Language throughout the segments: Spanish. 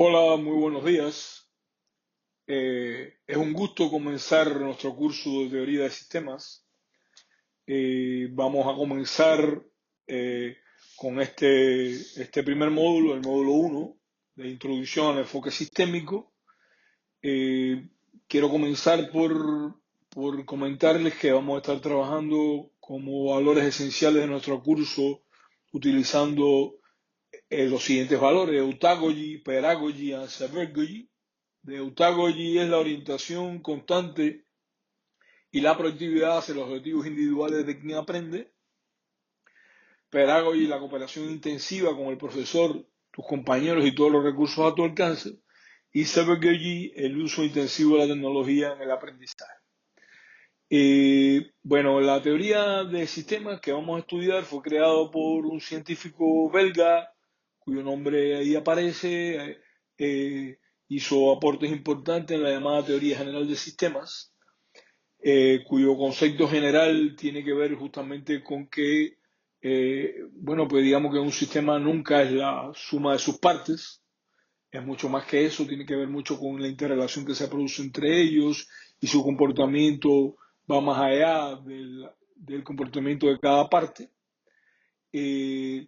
Hola, muy buenos días. Es un gusto comenzar nuestro curso de teoría de sistemas. Vamos a comenzar eh, con este primer módulo, el módulo uno de introducción al enfoque sistémico. Eh, Quiero comenzar por comentarles que vamos a estar trabajando como valores esenciales de nuestro curso utilizando los siguientes valores: Eutagogy, Pedagogy and Pedagogy. De Eutagogy es la orientación constante y la proactividad hacia los objetivos individuales de quien aprende. Pedagogy, la cooperación intensiva con el profesor, tus compañeros y todos los recursos a tu alcance. Y Pedagogy, el uso intensivo de la tecnología en el aprendizaje. Bueno, la teoría de sistemas que vamos a estudiar fue creado por un científico belga cuyo nombre ahí aparece. Hizo aportes importantes en la llamada teoría general de sistemas, cuyo concepto general tiene que ver justamente con que, bueno, pues digamos que un sistema nunca es la suma de sus partes, es mucho más que eso, tiene que ver mucho con la interrelación que se produce entre ellos y su comportamiento va más allá del comportamiento de cada parte. Eh,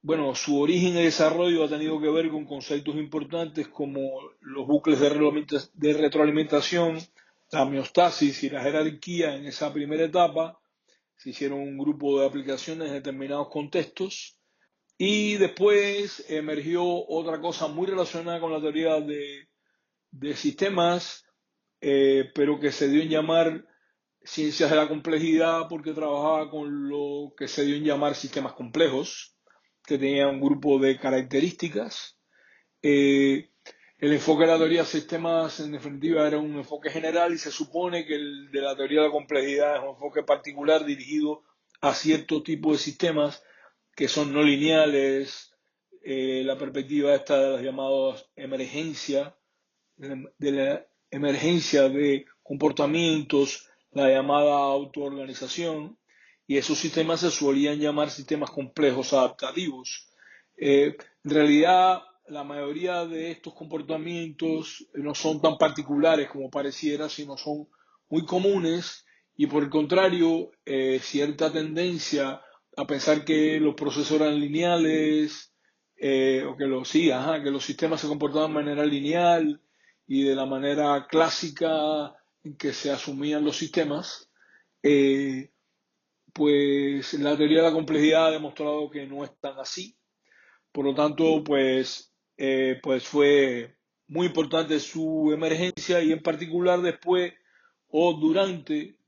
bueno, su origen y desarrollo ha tenido que ver con conceptos importantes como los bucles de retroalimentación, la homeostasis y la jerarquía en esa primera etapa. Se hicieron un grupo de aplicaciones en determinados contextos y después emergió otra cosa muy relacionada con la teoría de sistemas, pero que se dio en llamar ciencias de la complejidad porque trabajaba con lo que se dio en llamar sistemas complejos, que tenían un grupo de características. Eh, el enfoque de la teoría de sistemas, en definitiva, era un enfoque general y se supone que el de la teoría de la complejidad es un enfoque particular dirigido a cierto tipo de sistemas que son no lineales. La perspectiva esta de las llamadas emergencias, de la emergencia de comportamientos, la llamada autoorganización, y esos sistemas se solían llamar sistemas complejos adaptativos. En realidad, la mayoría de estos comportamientos no son tan particulares como pareciera, sino son muy comunes y por el contrario, cierta tendencia a pensar que los procesos eran lineales, o que sí, ajá, que los sistemas se comportaban de manera lineal y de la manera clásica en que se asumían los sistemas. eh, pues la teoría de la complejidad ha demostrado que no es tan así. Por lo tanto, pues fue muy importante su emergencia y en particular después o durante,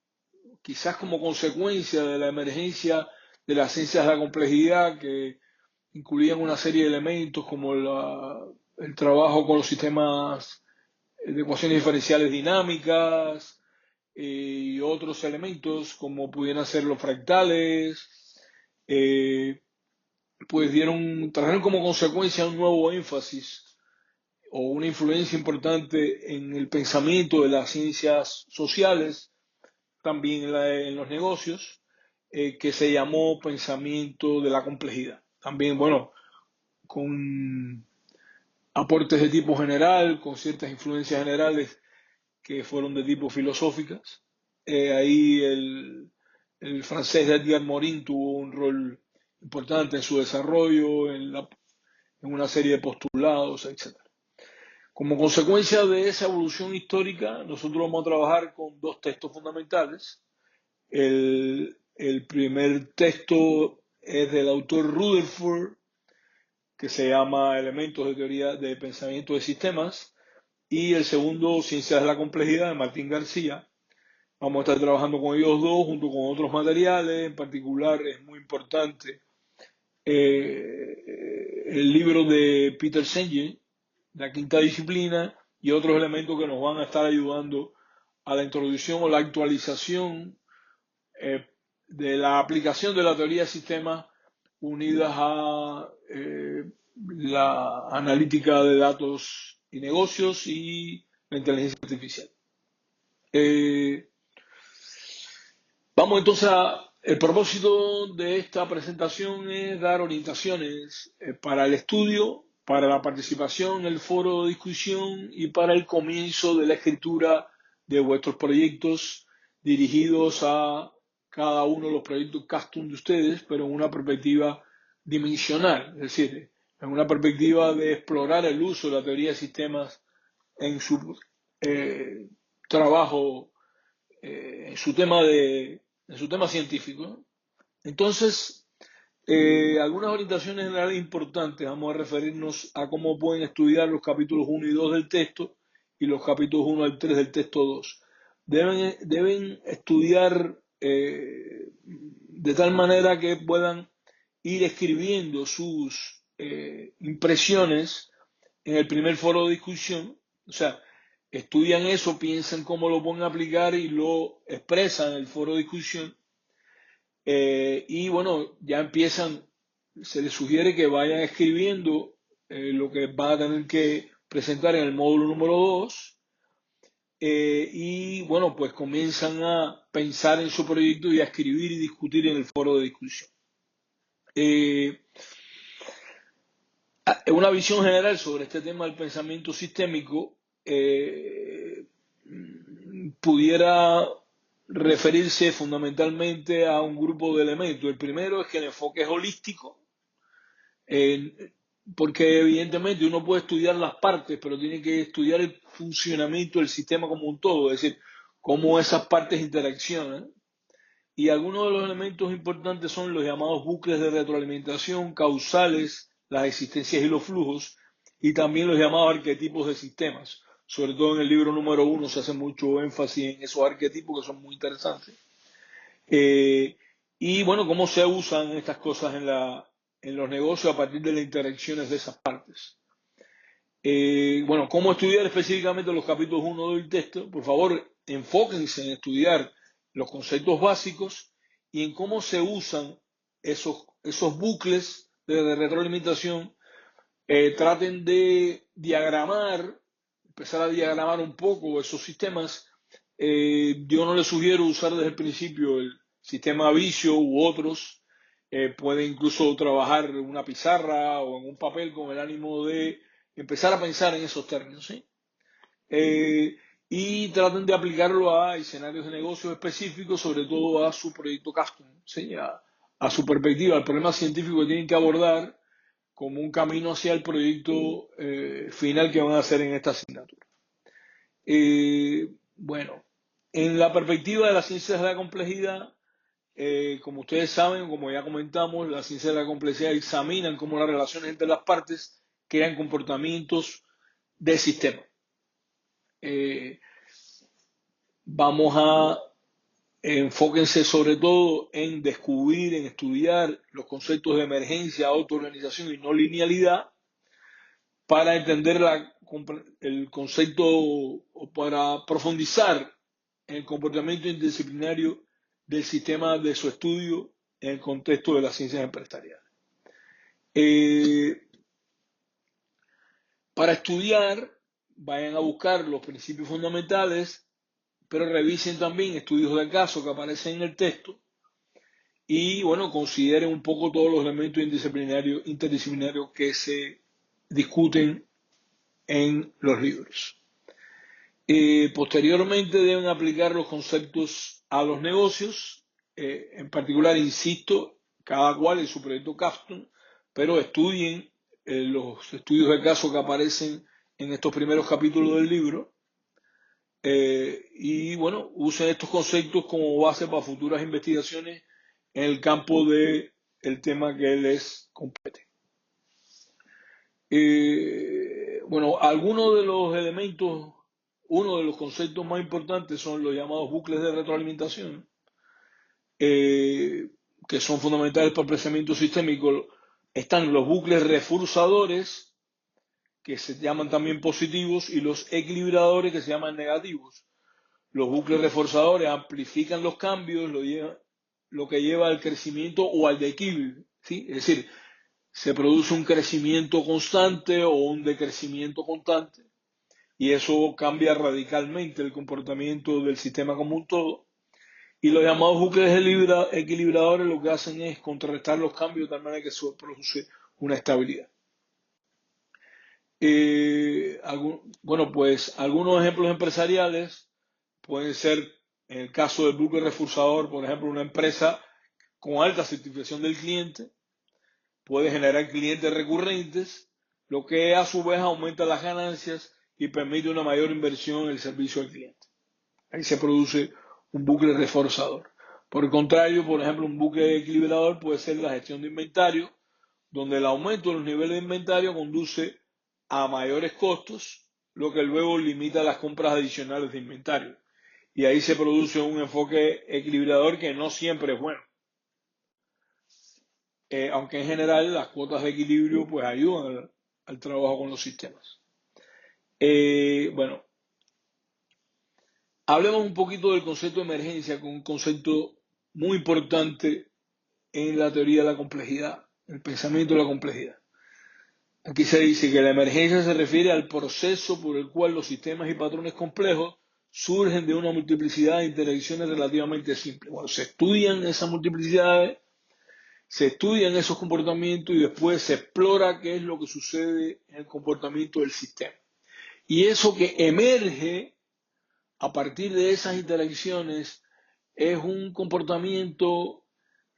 quizás como consecuencia de la emergencia de las ciencias de la complejidad que incluían una serie de elementos como el trabajo con los sistemas de ecuaciones diferenciales dinámicas, y otros elementos como pudieran ser los fractales. Pues trajeron como consecuencia un nuevo énfasis o una influencia importante en el pensamiento de las ciencias sociales, también en los negocios, que se llamó pensamiento de la complejidad. También, bueno, con aportes de tipo general, con ciertas influencias generales que fueron de tipo filosóficas. Ahí el francés Edgar Morin tuvo un rol importante en su desarrollo, en una serie de postulados, etc. Como consecuencia de esa evolución histórica, nosotros vamos a trabajar con dos textos fundamentales. El primer texto es del autor Rutherford, que se llama Elementos de Teoría de Pensamiento de Sistemas, y el segundo, Ciencias de la Complejidad, de Martín García. Vamos a estar trabajando con ellos dos junto con otros materiales. En particular es muy importante el libro de Peter Senge, La Quinta Disciplina, y otros elementos que nos van a estar ayudando a la introducción o la actualización de la aplicación de la teoría de sistemas unidas a la analítica de datos y negocios y la inteligencia artificial. Eh, Vamos entonces el propósito de esta presentación es dar orientaciones para el estudio, para la participación en el foro de discusión y para el comienzo de la escritura de vuestros proyectos dirigidos a cada uno de los proyectos custom de ustedes, pero en una perspectiva dimensional, es decir, en una perspectiva de explorar el uso de la teoría de sistemas en su trabajo, en su tema científico, ¿no? Entonces, algunas orientaciones generales importantes. Vamos a referirnos a cómo pueden estudiar los capítulos 1 y 2 del texto y los capítulos 1 al 3 del texto 2. Deben estudiar de tal manera que puedan ir escribiendo sus impresiones en el primer foro de discusión. O sea, estudian eso, piensan cómo lo pueden aplicar y lo expresan en el foro de discusión. Y bueno, ya empiezan, se les sugiere que vayan escribiendo lo que van a tener que presentar en el módulo número 2. Y bueno, pues comienzan a pensar en su proyecto y a escribir y discutir en el foro de discusión. Una visión general sobre este tema del pensamiento sistémico pudiera referirse fundamentalmente a un grupo de elementos. El primero es que el enfoque es holístico, porque evidentemente uno puede estudiar las partes, pero tiene que estudiar el funcionamiento del sistema como un todo, es decir, cómo esas partes interaccionan. Y algunos de los elementos importantes son los llamados bucles de retroalimentación, causales, las existencias y los flujos, y también los llamados arquetipos de sistemas. Sobre todo en el libro número 1 se hace mucho énfasis en esos arquetipos que son muy interesantes. Y bueno, cómo se usan estas cosas en los negocios a partir de las interacciones de esas partes. Bueno, cómo estudiar específicamente los capítulos 1 del texto. Por favor, enfóquense en estudiar los conceptos básicos y en cómo se usan esos bucles de retroalimentación. Traten de diagramar, empezar a diagramar un poco esos sistemas. Yo no les sugiero usar desde el principio el sistema Visio u otros. Pueden incluso trabajar en una pizarra o en un papel con el ánimo de empezar a pensar en esos términos, ¿sí? Y traten de aplicarlo a escenarios de negocios específicos, sobre todo a su proyecto custom, ¿sí? A su perspectiva, al problema científico que tienen que abordar como un camino hacia el proyecto final que van a hacer en esta asignatura. Bueno, en la perspectiva de las ciencias de la complejidad, como ustedes saben, como ya comentamos, las ciencias de la complejidad examinan cómo las relaciones entre las partes crean comportamientos de sistema. Vamos a enfóquense sobre todo en descubrir, en estudiar los conceptos de emergencia, autoorganización y no linealidad para entender el concepto o para profundizar en el comportamiento interdisciplinario del sistema de su estudio en el contexto de las ciencias empresariales. Para estudiar, vayan a buscar los principios fundamentales, pero revisen también estudios de caso que aparecen en el texto y, bueno, consideren un poco todos los elementos interdisciplinarios que se discuten en los libros. Posteriormente deben aplicar los conceptos a los negocios, en particular, insisto, cada cual en su proyecto custom, pero estudien los estudios de caso que aparecen en estos primeros capítulos del libro y bueno, usen estos conceptos como base para futuras investigaciones en el campo del tema que les compete. Bueno, algunos de los elementos, uno de los conceptos más importantes son los llamados bucles de retroalimentación, que son fundamentales para el pensamiento sistémico. Están los bucles reforzadores, que se llaman también positivos, y los equilibradores, que se llaman negativos. Los bucles reforzadores amplifican los cambios, lo que lleva al crecimiento o al declive, ¿sí? Es decir, se produce un crecimiento constante o un decrecimiento constante y eso cambia radicalmente el comportamiento del sistema como un todo. Y los llamados bucles equilibradores lo que hacen es contrarrestar los cambios de tal manera que se produce una estabilidad. Bueno, pues algunos ejemplos empresariales pueden ser, en el caso del bucle reforzador, por ejemplo, una empresa con alta satisfacción del cliente puede generar clientes recurrentes, lo que a su vez aumenta las ganancias y permite una mayor inversión en el servicio al cliente. Ahí se produce un bucle reforzador. Por el contrario, por ejemplo, un bucle equilibrador puede ser la gestión de inventario, donde el aumento de los niveles de inventario conduce a mayores costos, lo que luego limita las compras adicionales de inventario. Y ahí se produce un enfoque equilibrador que no siempre es bueno. Aunque en general las cuotas de equilibrio pues ayudan al trabajo con los sistemas. Bueno, hablemos un poquito del concepto de emergencia, con un concepto muy importante en la teoría de la complejidad, el pensamiento de la complejidad. Aquí se dice que la emergencia se refiere al proceso por el cual los sistemas y patrones complejos surgen de una multiplicidad de interacciones relativamente simples. Bueno, se estudian esas multiplicidades, se estudian esos comportamientos y después se explora qué es lo que sucede en el comportamiento del sistema. Y eso que emerge a partir de esas interacciones es un comportamiento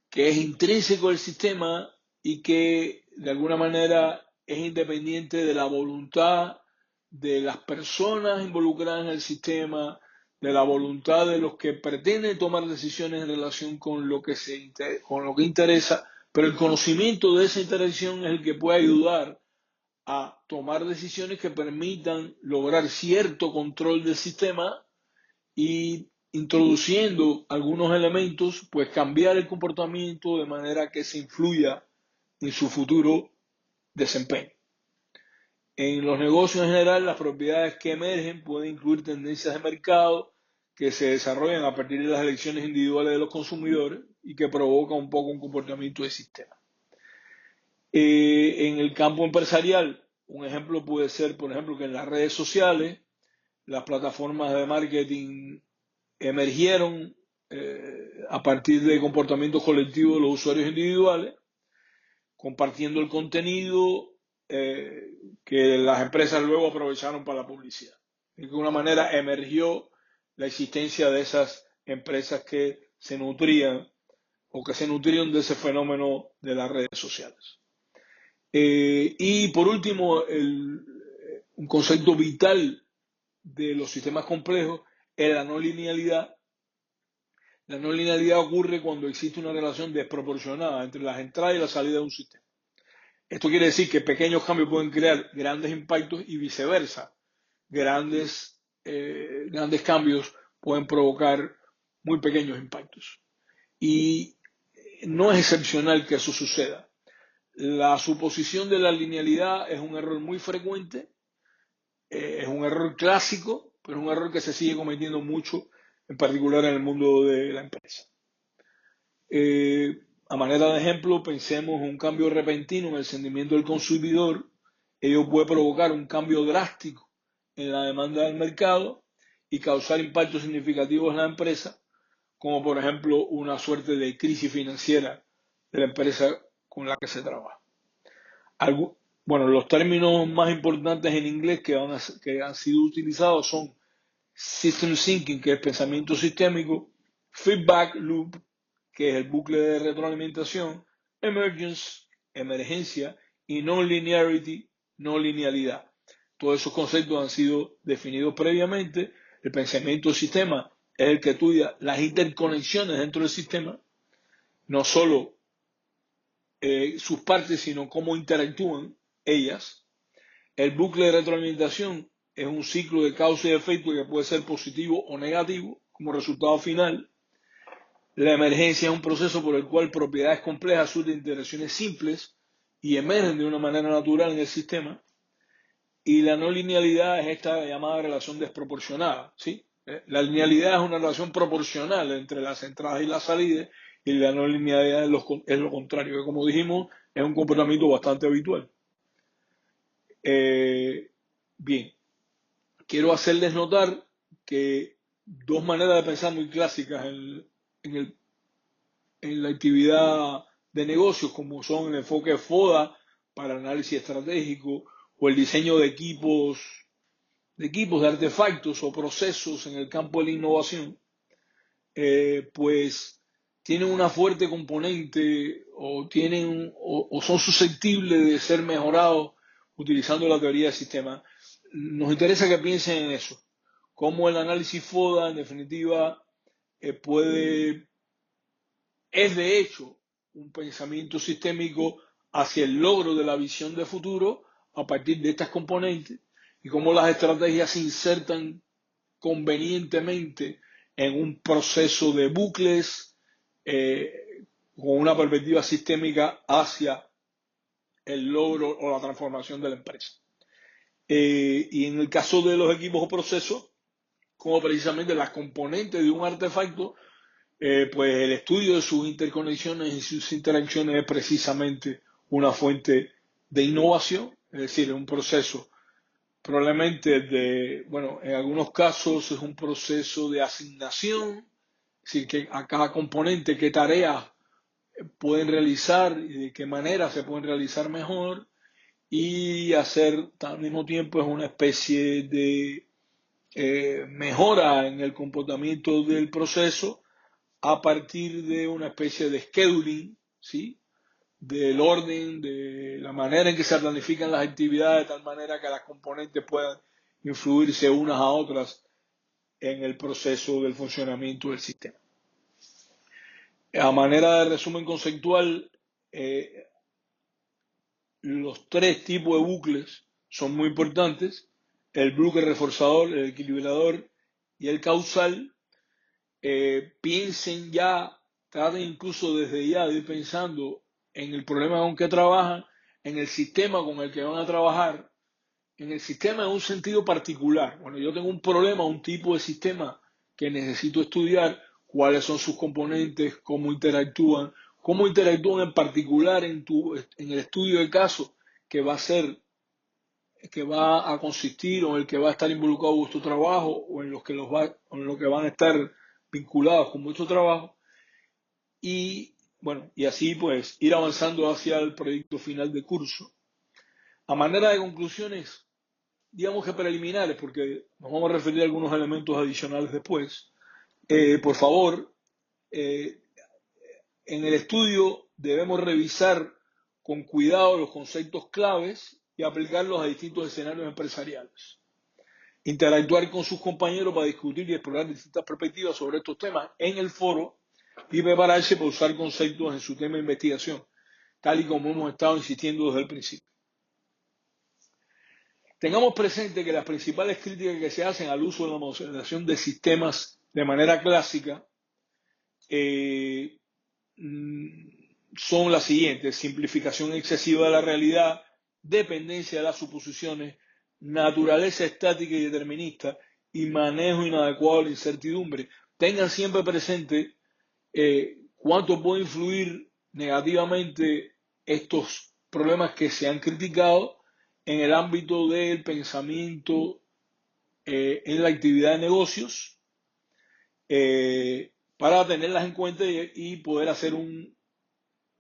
que es intrínseco del sistema y que de alguna manera es independiente de la voluntad de las personas involucradas en el sistema, de la voluntad de los que pretenden tomar decisiones en relación con lo que interesa, pero el conocimiento de esa interacción es el que puede ayudar a tomar decisiones que permitan lograr cierto control del sistema y introduciendo algunos elementos, pues cambiar el comportamiento de manera que se influya en su futuro desempeño. En los negocios en general, las propiedades que emergen pueden incluir tendencias de mercado que se desarrollan a partir de las elecciones individuales de los consumidores y que provocan un poco un comportamiento de sistema. En el campo empresarial, un ejemplo puede ser, por ejemplo, que en las redes sociales, las plataformas de marketing emergieron a partir de comportamientos colectivos de los usuarios individuales, compartiendo el contenido que las empresas luego aprovecharon para la publicidad. De alguna manera emergió la existencia de esas empresas que se nutrían o que se nutrieron de ese fenómeno de las redes sociales. Y por último, un concepto vital de los sistemas complejos es la no linealidad. La no linealidad ocurre cuando existe una relación desproporcionada entre las entradas y las salidas de un sistema. Esto quiere decir que pequeños cambios pueden crear grandes impactos y viceversa. Grandes cambios pueden provocar muy pequeños impactos. Y no es excepcional que eso suceda. La suposición de la linealidad es un error muy frecuente, es un error clásico, pero es un error que se sigue cometiendo mucho, en particular en el mundo de la empresa. A manera de ejemplo, pensemos en un cambio repentino en el sentimiento del consumidor. Ello puede provocar un cambio drástico en la demanda del mercado y causar impactos significativos en la empresa, como por ejemplo una suerte de crisis financiera de la empresa con la que se trabaja. Bueno, los términos más importantes en inglés que han sido utilizados son System Thinking, que es pensamiento sistémico, Feedback Loop, que es el bucle de retroalimentación, Emergence, emergencia, y Non-Linearity, no linealidad. Todos esos conceptos han sido definidos previamente. El pensamiento sistema es el que estudia las interconexiones dentro del sistema, no solo sus partes, sino cómo interactúan ellas. El bucle de retroalimentación es un ciclo de causa y efecto que puede ser positivo o negativo como resultado final. La emergencia es un proceso por el cual propiedades complejas surgen de interacciones simples y emergen de una manera natural en el sistema. Y la no linealidad es esta llamada relación desproporcionada, ¿sí? La linealidad es una relación proporcional entre las entradas y las salidas, y la no linealidad es lo contrario, que como dijimos es un comportamiento bastante habitual. Bien, quiero hacerles notar que dos maneras de pensar muy clásicas en la actividad de negocios, como son el enfoque FODA para análisis estratégico o el diseño de artefactos o procesos en el campo de la innovación, pues tienen una fuerte componente o son susceptibles de ser mejorados utilizando la teoría de sistemas. Nos interesa que piensen en eso, cómo el análisis FODA en definitiva es de hecho un pensamiento sistémico hacia el logro de la visión de futuro a partir de estas componentes y cómo las estrategias se insertan convenientemente en un proceso de bucles con una perspectiva sistémica hacia el logro o la transformación de la empresa. Y en el caso de los equipos o procesos, como precisamente las componentes de un artefacto, pues el estudio de sus interconexiones y sus interacciones es precisamente una fuente de innovación, es decir, un proceso probablemente en algunos casos es un proceso de asignación, es decir, que a cada componente qué tareas pueden realizar y de qué manera se pueden realizar mejor, y hacer al mismo tiempo es una especie de mejora en el comportamiento del proceso a partir de una especie de scheduling, ¿sí? Del orden, de la manera en que se planifican las actividades, de tal manera que las componentes puedan influirse unas a otras en el proceso del funcionamiento del sistema. A manera de resumen conceptual, los tres tipos de bucles son muy importantes: el bucle reforzador, el equilibrador y el causal. Piensen ya, traten incluso desde ya de ir pensando en el problema con que trabajan, en el sistema con el que van a trabajar, en el sistema en un sentido particular. Bueno, yo tengo un problema, un tipo de sistema que necesito estudiar, cuáles son sus componentes, cómo interactúan en particular en el estudio del caso que va a consistir o en el que va a estar involucrado vuestro trabajo o en los que van a estar vinculados con vuestro trabajo, y bueno, y así pues ir avanzando hacia el proyecto final de curso. A manera de conclusiones, digamos que preliminares, porque nos vamos a referir a algunos elementos adicionales después, por favor, en el estudio debemos revisar con cuidado los conceptos claves y aplicarlos a distintos escenarios empresariales. Interactuar con sus compañeros para discutir y explorar distintas perspectivas sobre estos temas en el foro y prepararse para usar conceptos en su tema de investigación, tal y como hemos estado insistiendo desde el principio. Tengamos presente que las principales críticas que se hacen al uso de la modelación de sistemas de manera clásica son las siguientes: simplificación excesiva de la realidad, dependencia de las suposiciones, naturaleza estática y determinista y manejo inadecuado de la incertidumbre. Tengan siempre presente cuánto puede influir negativamente estos problemas que se han criticado en el ámbito del pensamiento en la actividad de negocios, para tenerlas en cuenta y poder hacer un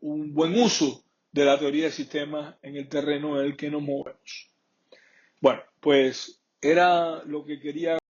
buen uso de la teoría de sistemas en el terreno en el que nos movemos. Bueno, pues era lo que quería